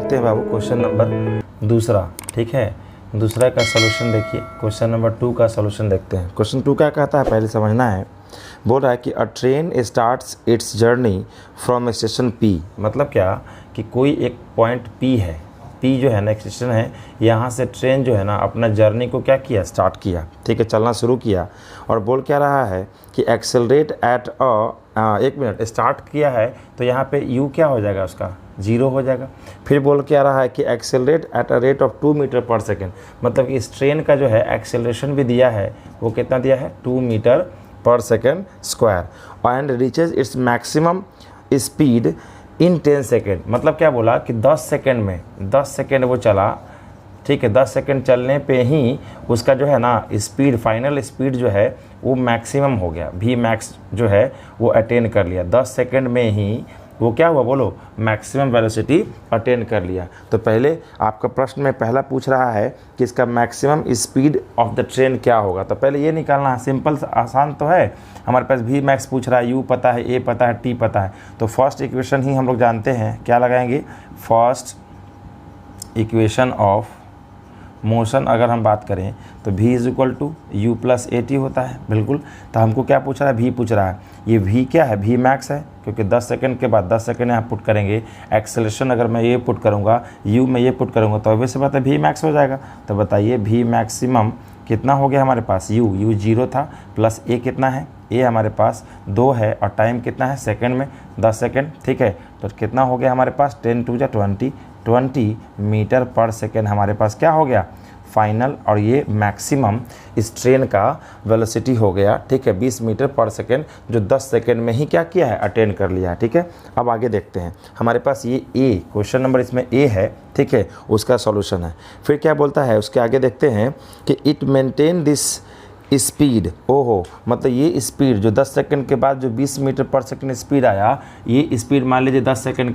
देखते हैं बाबू question number दूसरा। ठीक है, दूसरा का सलूशन देखिए, क्वेश्चन नंबर 2 का सलूशन देखते हैं। क्वेश्चन 2 क्या कहता है पहले समझना है। बोल रहा है कि अ train starts it's journey from station P. मतलब क्या कि कोई एक पॉइंट पी है, पी जो है ना एक स्टेशन है, यहाँ से ट्रेन जो है ना अपना जर्नी को क्या किया, स्टार्ट किया। ठीक है, चलना शुरू किया और बोल क्या रहा है कि एक्सेलरेट एट एक मिनट स्टार्ट किया है तो यहाँ पे यू क्या हो जाएगा, उसका 0 हो जाएगा। फिर बोल क्या रहा है कि accelerate at a rate of 2 metre per second. मतलब कि इस ट्रेन का जो है एक्सेलरेशन भी दिया है, वो कितना दिया है, 2 metre per second square and reaches its maximum speed in 10 second. मतलब क्या बोला कि 10 सेकेंड में 10 सेकेंड वो चला। ठीक है, 10 सेकेंड चलने पे ही उसका जो है ना स्पीड, फाइनल स्पीड जो है वो मैक्सिमम हो गया, वी मैक्स जो है वो अटेन कर लिया। 10 सेकेंड में ही वो क्या हुआ, बोलो, मैक्सिमम वेलोसिटी अटेन कर लिया। तो पहले आपका प्रश्न में पहला पूछ रहा है कि इसका maximum speed of the train क्या होगा। तो पहले ये निकालना है, सिंपल आसान तो है। हमारे पास वी मैक्स पूछ रहा है, यू पता है, ए पता है, टी पता है। तो फर्स्ट इक्वेशन ही हम लोग जानते हैं, क्या लगाएंगे, फर्स्ट इक्वेशन ऑफ मोशन अगर हम बात करें तो v is equal to u plus a t होता है। बिल्कुल, तो हमको क्या पूछ रहा है, v पूछ रहा है। ये v क्या है, v मैक्स है, क्योंकि 10 सेकंड के बाद 10 सेकंड यहाँ पुट करेंगे। एक्सेलरेशन अगर मैं ये पुट करूँगा, u में ये पुट करूँगा, तो वैसे बात है v मैक्स हो जाएगा। तो बताइए v मैक्सिमम कितना हो गया हमारे पास, u 0 था, प्लस a कितना है, a हमारे पास 2 है, और टाइम कितना है सेकंड में 10 सेकंड। ठीक है, तो कितना हो गया हमारे पास, 10 टू जा 20 मीटर पर सेकेंड हमारे पास क्या हो गया फाइनल। और ये मैक्सिमम इस ट्रेन का वेलोसिटी हो गया। ठीक है, 20 मीटर पर सेकेंड, जो 10 सेकेंड में ही क्या किया है, अटेन कर लिया है। ठीक है, अब आगे देखते हैं। हमारे पास ये ए क्वेश्चन नंबर इसमें ए है। ठीक है, उसका सॉल्यूशन है। फिर क्या बोलता है, उसके आगे देखते हैं कि इट मेंटेन दिस स्पीड। ओहो, मतलब ये स्पीड जो 10 सेकंड के बाद जो 20 मीटर पर सेकंड स्पीड आया, ये स्पीड मान लीजिए 10 सेकंड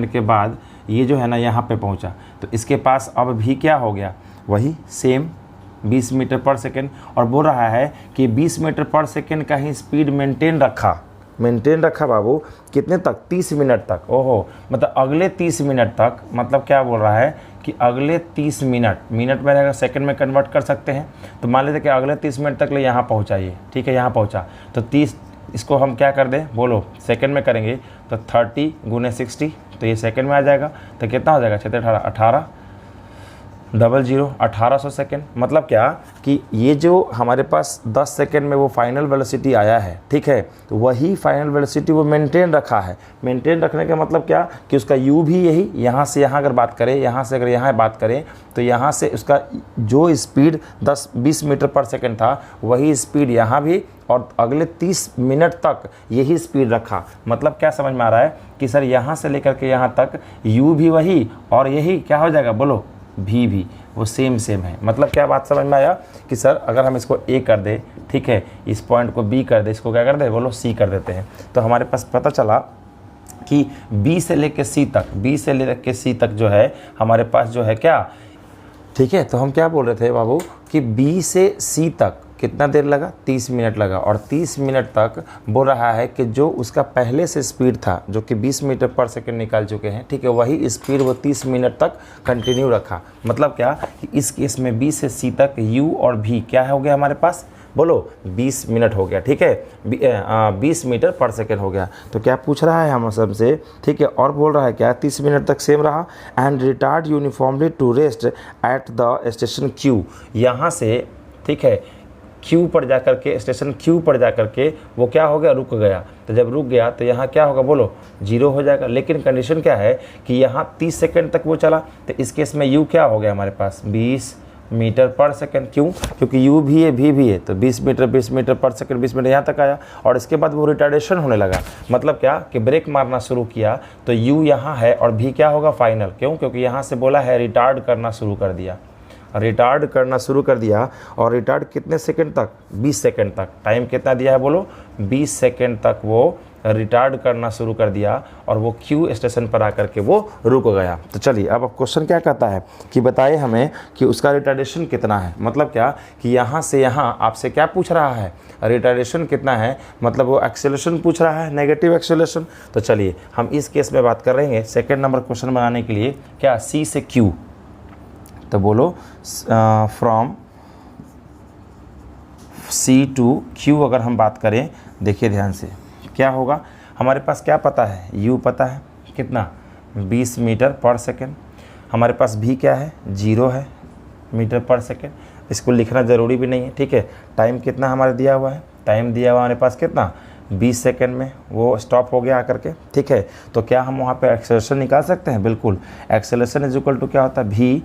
के बाद ये जो है ना यहाँ पे पहुँचा, तो इसके पास अब भी क्या हो गया, वही सेम 20 मीटर पर सेकंड। और बोल रहा है कि 20 मीटर पर सेकंड का ही स्पीड मेंटेन रखा बाबू, कितने तक, 30 मिनट तक। ओहो, मतलब अगले 30 मिनट तक, मतलब क्या बोल रहा है कि अगले 30 मिनट में अगर सेकंड में कन्वर्ट कर सकते हैं, तो मान लेते कि अगले 30 मिनट तक ले यहाँ पहुँचाइए। ठीक है, यहाँ पहुँचा तो 30, इसको हम क्या कर दें, बोलो सेकंड में करेंगे तो 30 × 60, तो ये सेकंड में आ जाएगा। तो कितना हो जाएगा, 18 1800 सेकेंड। मतलब क्या कि ये जो हमारे पास 10 सेकेंड में वो फाइनल वेलोसिटी आया है, ठीक है, तो वही फाइनल वेलोसिटी वो मेंटेन रखा है। मेंटेन रखने का मतलब क्या कि उसका यू भी यही, यहाँ से यहाँ अगर बात करें, यहाँ से अगर यहाँ बात करें, तो यहाँ से उसका जो स्पीड 10-20 मीटर पर सेकेंड था, वही स्पीड यहाँ भी, और अगले 30 मिनट तक यही स्पीड रखा। मतलब क्या समझ में आ रहा है कि सर यहाँ से लेकर के यहाँ तक यू भी वही, और यही क्या हो जाएगा, बोलो भी वो सेम है। मतलब क्या बात समझ में आया कि सर अगर हम इसको ए कर दे, ठीक है, इस पॉइंट को बी कर दे, इसको क्या कर दे, बोलो सी कर देते हैं, तो हमारे पास पता चला कि बी से लेकर सी तक जो है हमारे पास जो है क्या, ठीक है। तो हम क्या बोल रहे थे बाबू कि बी से सी तक कितना देर लगा, 30 मिनट लगा, और 30 मिनट तक बोल रहा है कि जो उसका पहले से स्पीड था, जो कि 20 मीटर पर सेकंड निकाल चुके हैं, ठीक है, वही स्पीड वो 30 मिनट तक कंटिन्यू रखा। मतलब क्या कि इस केस में बी से सी तक यू और भी क्या हो गया हमारे पास, बोलो 20 मिनट हो गया, ठीक है, 20 मीटर पर सेकेंड हो गया। तो क्या पूछ रहा है हम सबसे, ठीक है, और बोल रहा है क्या, 30 मिनट तक सेम रहा, and retard uniformly to rest at the station Q. यहाँ से, ठीक है, क्यू पर जाकर के, स्टेशन क्यू पर जाकर के वो क्या हो गया, रुक गया। तो जब रुक गया तो यहाँ क्या होगा, बोलो 0 हो जाएगा। लेकिन कंडीशन क्या है कि यहाँ 30 सेकंड तक वो चला, तो इस केस में यू क्या हो गया हमारे पास, 20 मीटर पर सेकंड। क्यों, क्योंकि यू भी है, भी है, तो 20 मीटर पर सेकंड, 20 मिनट यहाँ तक आया, और इसके बाद वो रिटार्डेशन होने लगा। मतलब क्या कि ब्रेक मारना शुरू किया, तो यू यहाँ है और भी क्या होगा, फाइनल। क्यों, क्योंकि यहाँ से बोला है रिटार्ड करना शुरू कर दिया, और रिटार्ड कितने सेकंड तक, 20 सेकंड तक। टाइम कितना दिया है, बोलो 20 सेकंड तक वो रिटार्ड करना शुरू कर दिया और वो क्यू स्टेशन पर आकर के वो रुक गया। तो चलिए अब क्वेश्चन क्या कहता है कि बताइए हमें कि उसका रिटार्डेशन कितना है। मतलब क्या कि यहाँ से यहाँ आपसे क्या पूछ रहा है, रिटार्डेशन कितना है, मतलब वो एक्सेलरेशन पूछ रहा है, नेगेटिव एक्सेलरेशन। तो चलिए हम इस केस में बात कर रहे हैं सेकेंड नंबर क्वेश्चन बनाने के लिए क्या सी से क्यू। तो बोलो फ्रॉम सी टू क्यू अगर हम बात करें, देखिए ध्यान से क्या होगा, हमारे पास क्या पता है, u पता है कितना 20 मीटर पर सेकेंड, हमारे पास भी क्या है 0 है मीटर पर सेकेंड, इसको लिखना ज़रूरी भी नहीं है, ठीक है। टाइम कितना हमारे दिया हुआ है, टाइम दिया हुआ हमारे पास कितना 20 सेकेंड में वो स्टॉप हो गया आकर के, ठीक है। तो क्या हम वहाँ पे एक्सेलरेशन निकाल सकते हैं, बिल्कुल। एक्सेलरेशन इज इक्वल टू क्या होता है v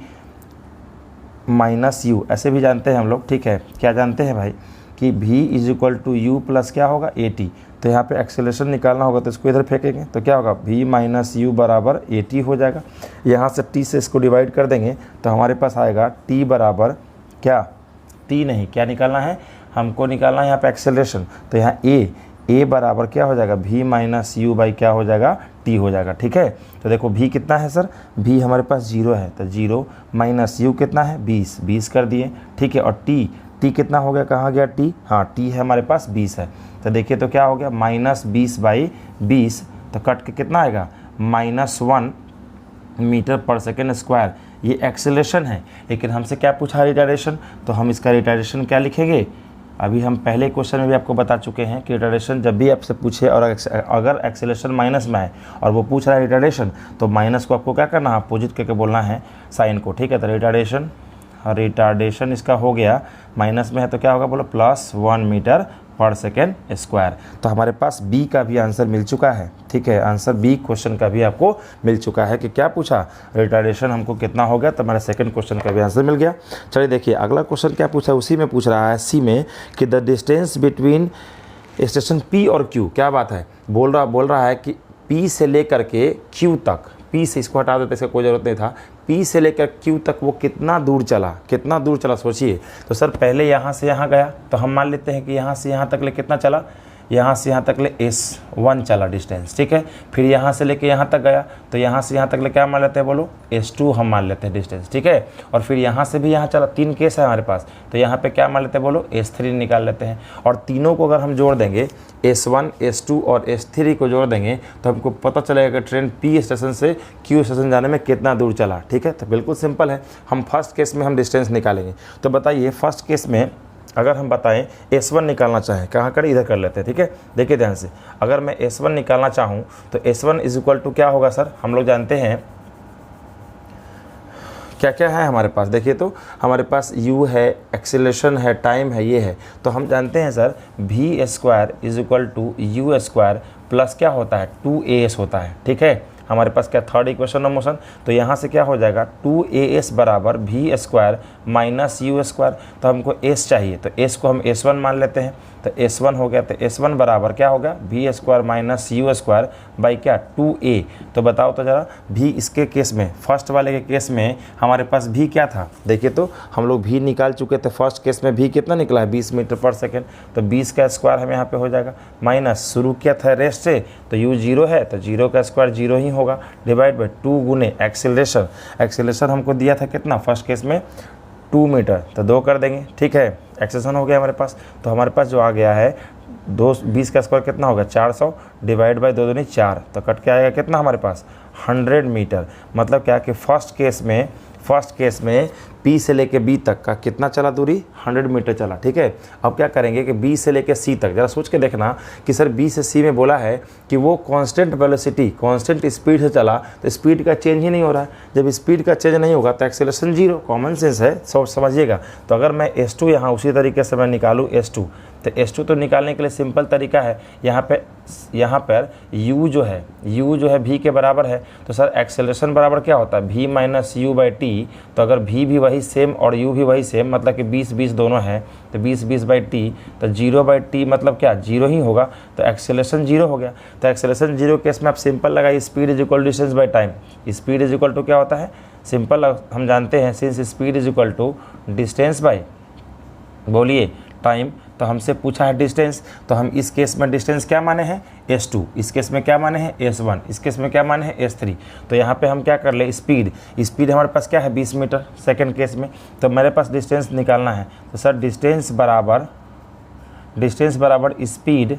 माइनस यू, ऐसे भी जानते हैं हम लोग, ठीक है। क्या जानते हैं भाई कि v is equal to u plus क्या होगा at। तो यहाँ पे एक्सेलरेशन निकालना होगा तो इसको इधर फेंकेंगे तो क्या होगा v माइनस यू बराबर at हो जाएगा। यहाँ से t से इसको डिवाइड कर देंगे तो हमारे पास आएगा t बराबर क्या, t नहीं, क्या निकालना है हमको, निकालना है यहाँ पे एक्सेलरेशन। तो यहाँ a बराबर क्या हो जाएगा v माइनस यू बाई क्या हो जाएगा t हो जाएगा, ठीक है। तो देखो v कितना है सर, v हमारे पास 0 है तो 0 माइनस u कितना है 20 कर दिए, ठीक है। और t कितना हो गया, कहाँ गया t, हाँ t है हमारे पास 20 है। तो देखिए तो क्या हो गया -20/20, तो कट के कितना आएगा -1 मीटर पर सेकेंड स्क्वायर। ये एक्सेलरेशन है, लेकिन हमसे क्या पूछा रिटार्डेशन, तो हम इसका रिटार्डेशन क्या लिखेंगे। अभी हम पहले क्वेश्चन में भी आपको बता चुके हैं कि रिटार्डेशन जब भी आपसे पूछे और अगर एक्सेलरेशन माइनस में आए और वो पूछ रहा है रिटार्डेशन, तो माइनस को आपको क्या करना है, अपोजिट करके बोलना है साइन को, ठीक है। तो रिटार्डेशन इसका हो गया, माइनस में है तो क्या होगा बोलो +1 मीटर पर सेकेंड स्क्वायर। तो हमारे पास बी का भी आंसर मिल चुका है, ठीक है। आंसर बी क्वेश्चन का भी आपको मिल चुका है कि क्या पूछा, रिटार्डेशन हमको कितना हो गया, तो हमारे सेकंड क्वेश्चन का भी आंसर मिल गया। चलिए देखिए अगला क्वेश्चन क्या पूछा, उसी में पूछ रहा है सी में कि the distance between station P और क्यू, क्या बात है, बोल रहा है कि पी से लेकर के क्यू तक, पी से इसको हटा देते, इसका कोई ज़रूरत नहीं था, पी से लेकर क्यू तक वो कितना दूर चला सोचिए। तो सर पहले यहाँ से यहाँ गया तो हम मान लेते हैं कि यहाँ से यहाँ तक ले कितना चला, यहाँ से यहाँ तक ले S1 चला डिस्टेंस, ठीक है। फिर यहाँ से लेके यहाँ तक गया तो यहाँ से यहाँ तक ले क्या मान लेते हैं बोलो S2 हम मान लेते हैं डिस्टेंस, ठीक है। और फिर यहाँ से भी यहाँ चला, 3 केस है हमारे पास, तो यहाँ पे क्या मान लेते हैं बोलो S3 निकाल लेते हैं। और तीनों को अगर हम जोड़ देंगे S1 S2 और S3 को जोड़ देंगे तो हमको पता चलेगा कि ट्रेन P स्टेशन से Q स्टेशन जाने में कितना दूर चला, ठीक है। तो बिल्कुल सिंपल है, हम फर्स्ट केस में हम डिस्टेंस निकालेंगे। तो बताइए फर्स्ट केस में अगर हम बताएं S1 निकालना चाहें, कहाँ करें, इधर कर लेते हैं, ठीक है। देखिए ध्यान से, अगर मैं S1 निकालना चाहूँ तो S1 इज इक्वल टू क्या होगा सर, हम लोग जानते हैं क्या क्या है हमारे पास। देखिए तो हमारे पास u है, एक्सेलरेशन है, टाइम है, ये है। तो हम जानते हैं sir v² is equal to u² plus क्या होता है 2as होता है, ठीक है। हमारे पास क्या थर्ड इक्वेशन ऑफ मोशन, तो यहाँ से क्या हो जाएगा 2as बराबर v² माइनस u²। तो हमको s चाहिए तो s को हम s1 मान लेते हैं, तो s1 हो गया, तो s1 बराबर क्या होगा v² माइनस u² बाई क्या 2a। तो बताओ तो ज़रा v इसके केस में, फर्स्ट वाले के केस में हमारे पास v क्या था, देखिए तो हम लोग v निकाल चुके थे। फर्स्ट केस में v कितना निकला है 20 मीटर पर सेकेंड, तो 20 का स्क्वायर हमें यहाँ पे हो जाएगा, माइनस शुरू किया था रेस्ट से तो u 0 है तो 0 का स्क्वायर 0 ही होगा, डिवाइड बाई 2 गुने एक्सेलरेशन हमको दिया था कितना फर्स्ट केस में 2 मीटर, तो 2 कर देंगे, ठीक है। एक्सेलरेशन हो गया हमारे पास, तो हमारे पास जो आ गया है 20 का स्क्वायर कितना होगा 400 डिवाइड बाई 2 दूनी 4, तो कट के आएगा कितना हमारे पास 100 मीटर। मतलब क्या कि फर्स्ट केस में P से लेके B तक का कितना चला दूरी 100 मीटर चला, ठीक है। अब क्या करेंगे कि B से लेके C तक, ज़रा सोच के देखना कि सर B से C में बोला है कि वो कांस्टेंट वेलोसिटी कांस्टेंट स्पीड से चला, तो स्पीड का चेंज ही नहीं हो रहा है। जब स्पीड का चेंज नहीं होगा तो एक्सेलरेशन 0, कॉमन सेंस है, समझिएगा। तो अगर मैं S2 यहाँ उसी तरीके से मैं निकालूँ S2, तो S2 तो निकालने के लिए सिंपल तरीका है, यहाँ पर u जो है v के बराबर है, तो सर एक्सेलरेशन बराबर क्या होता है v minus you by T. तो अगर v भी वही सेम और u भी वही सेम, मतलब कि 20-20 दोनों है, तो 20-20 बाई टी, तो 0 बाई टी मतलब क्या 0 ही होगा, तो एक्सेलरेशन 0 हो गया। तो एक्सेलरेशन 0 केस में आप सिंपल लगाइए speed is equal distance by time. Speed is equal to क्या होता है, सिंपल हम जानते हैं since speed is equal to distance by बोलिए टाइम, तो हमसे पूछा है डिस्टेंस, तो हम इस केस में डिस्टेंस क्या माने हैं s2, इस केस में क्या माने हैं s1, इस केस में क्या माने हैं s3। तो यहाँ पे हम क्या कर ले, स्पीड हमारे पास क्या है 20 मीटर सेकेंड केस में, तो मेरे पास डिस्टेंस निकालना है। तो सर डिस्टेंस बराबर स्पीड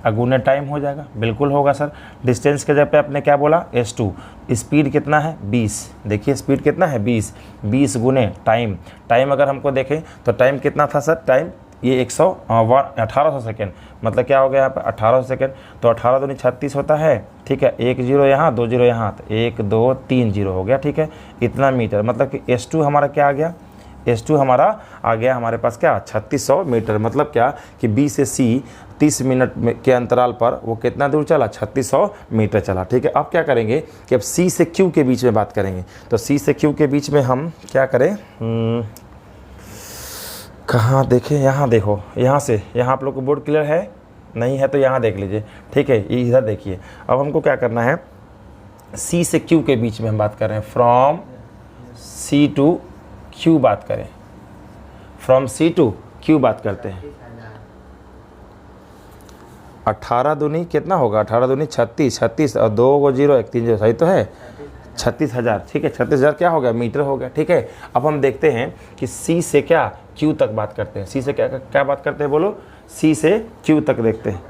अगुने टाइम हो जाएगा, बिल्कुल होगा सर। डिस्टेंस के जगह पे आपने क्या बोला s2, स्पीड कितना है 20, देखिए स्पीड कितना है 20 गुने टाइम अगर हमको देखें तो टाइम कितना था सर, टाइम ये 1800 सेकेंड, मतलब क्या हो गया यहाँ पे 1800 सेकेंड। तो 18 दूनी 36 होता है, ठीक है, 1 0 यहाँ 2 0 यहाँ, तो 1 2 3 0 हो गया, ठीक है, इतना मीटर। मतलब कि s2 हमारा क्या आ गया, s2 हमारा आ गया हमारे पास क्या 3600 मीटर। मतलब क्या कि B से C 30 मिनट के अंतराल पर वो कितना दूर चला, 3600 मीटर चला, ठीक है। अब क्या करेंगे कि अब C से Q के बीच में बात करेंगे। तो C से Q के बीच में हम क्या करें, कहाँ देखें, यहाँ देखो, यहाँ आप लोग को बोर्ड क्लियर है, नहीं है तो यहाँ देख लीजिए, ठीक है, इधर देखिए। अब हमको क्या करना है, C से Q के बीच में हम बात कर रहे हैं, फ्रॉम C टू Q बात करें, फ्रॉम C टू Q बात करते हैं। 18 दूनी कितना होगा, 18 दूनी 36 और 2 को 0 1 3 0, सही तो है 36,000, ठीक है, 36,000 क्या हो गया मीटर हो गया, ठीक है। अब हम देखते हैं कि C से क्या Q तक बात करते हैं, C से क्या बात करते हैं, बोलो, C से Q तक देखते हैं।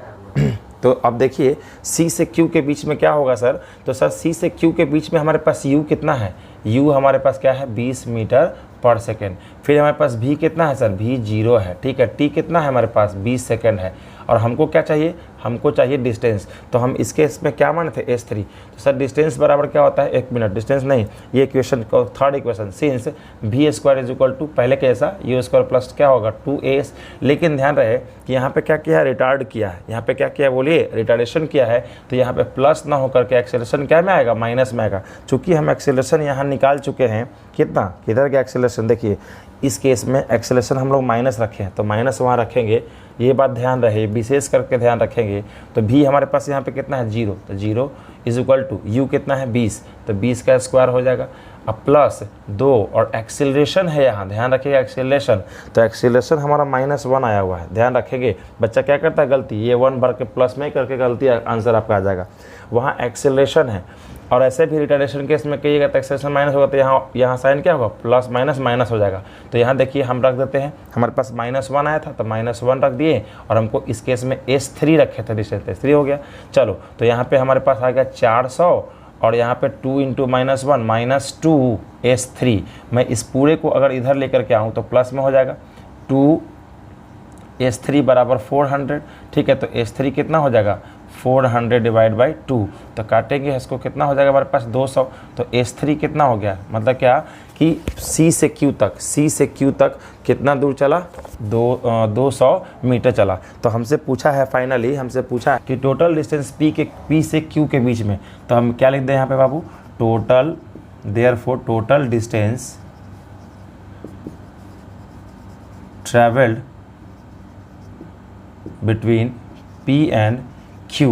तो अब देखिए C से Q के बीच में क्या होगा सर, तो सर C से Q के बीच में हमारे पास U कितना है, U हमारे पास क्या है 20 मीटर पर सेकेंड। फिर हमारे पास V कितना है सर, V 0 है, ठीक है। T कितना है हमारे पास 20 सेकेंड है। और हमको क्या चाहिए, हमको चाहिए डिस्टेंस। तो हम इसके इसमें क्या माने थे s3, तो सर डिस्टेंस बराबर क्या होता है, 1 मिनट, डिस्टेंस नहीं, ये इक्वेशन को third equation, since v square is equal to पहले के जैसा u स्क्वायर प्लस क्या होगा 2as। लेकिन ध्यान रहे कि यहाँ पे क्या किया है, रिटार्ड किया है, यहाँ पे क्या किया बोलिए, रिटार्डेशन किया है। तो यहाँ पे प्लस ना होकर के एक्सेलरेशन क्या में आएगा, माइनस में आएगा। चूँकि हम एक्सेलरेशन यहाँ निकाल चुके हैं, कितना, किधर का एक्सेलरेशन, देखिए इस केस में एक्सेलरेशन हम लोग माइनस रखे हैं, तो माइनस वहाँ रखेंगे, ये बात ध्यान रहे, विशेष करके ध्यान रखेंगे। तो भी हमारे पास यहाँ पे कितना है 0, तो 0 इज इक्वल टू यू कितना है 20, तो 20 का स्क्वायर हो जाएगा। अब प्लस 2 और एक्सेलरेशन है यहाँ, ध्यान रखिएगा एक्सेलरेशन, तो एक्सेलरेशन हमारा -1 आया हुआ है, ध्यान रखेंगे। बच्चा क्या करता है गलती, ये 1 भर के प्लस में करके गलती आंसर आपका आ जाएगा, वहाँ एक्सेलरेशन है। और ऐसे भी रिटार्डेशन केस में कहिएगा तो एक्सेलरेशन माइनस होगा, तो यहाँ साइन क्या होगा, प्लस माइनस माइनस हो जाएगा। तो यहाँ देखिए हम रख देते हैं, हमारे पास -1 आया था तो -1 रख दिए, और हमको इस केस में s3 रखे थे, डिस्टेंस s3 हो गया। चलो तो यहाँ पे हमारे पास आ गया 400, और यहाँ पे 2 × -1 -2 s3। मैं इस पूरे को अगर इधर लेकर के आऊँ तो प्लस में हो जाएगा, 2 s3 बराबर 400, ठीक है। तो s3 कितना हो जाएगा 400 डिवाइड बाई 2, तो काटेंगे इसको, कितना हो जाएगा हमारे पास 200। तो s3 कितना हो गया, मतलब क्या कि C से Q तक कितना दूर चला, 200 मीटर चला। तो हमसे पूछा है, फाइनली हमसे पूछा है कि टोटल डिस्टेंस P से Q के बीच में, तो हम क्या लिख दें यहाँ पे बाबू, total, therefore total distance travelled between P and Q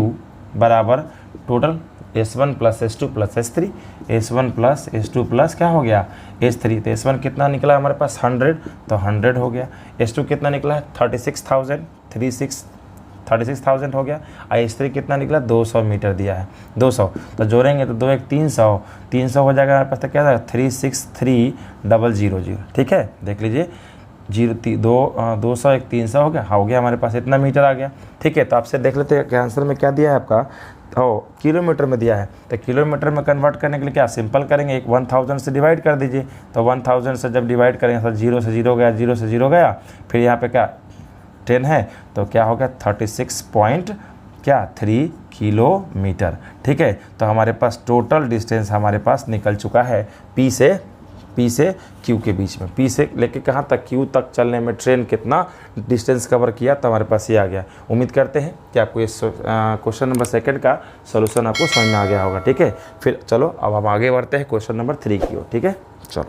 बराबर total S1 plus S2 plus S3, S1 plus S2 plus क्या हो गया S3। तो S1 कितना निकला हमारे पास 100, तो 100 हो गया। S2 कितना निकला है 36,000 हो गया। S3 कितना निकला 200 मीटर दिया है, 200, तो जोड़ेंगे तो 2 1 300 हो जाएगा हमारे पास, तो क्या है 363,000, ठीक है। देख लीजिए 200 1 300 हो गया हमारे पास, इतना मीटर आ गया, ठीक है। तो आपसे देख लेते हैं कि आंसर में क्या दिया है आपका, किलोमीटर में दिया है। तो किलोमीटर में कन्वर्ट करने के लिए क्या सिंपल करेंगे, एक 1000 से डिवाइड कर दीजिए। तो 1000 से जब डिवाइड करेंगे तो 0 से 0 गया, 0 से 0 गया, फिर यहाँ पे क्या 10 है, तो क्या हो गया 36.3 किलोमीटर, ठीक है। तो हमारे पास टोटल डिस्टेंस हमारे पास निकल चुका है P से Q के बीच में, P से लेके कहाँ तक, Q तक चलने में ट्रेन कितना डिस्टेंस कवर किया, तो हमारे पास ये आ गया। उम्मीद करते हैं कि आपको इस क्वेश्चन नंबर 2 का सॉल्यूशन आपको समझ में आ गया होगा, ठीक है। फिर चलो अब हम आगे बढ़ते हैं क्वेश्चन नंबर 3 की ओर, ठीक है, चलो।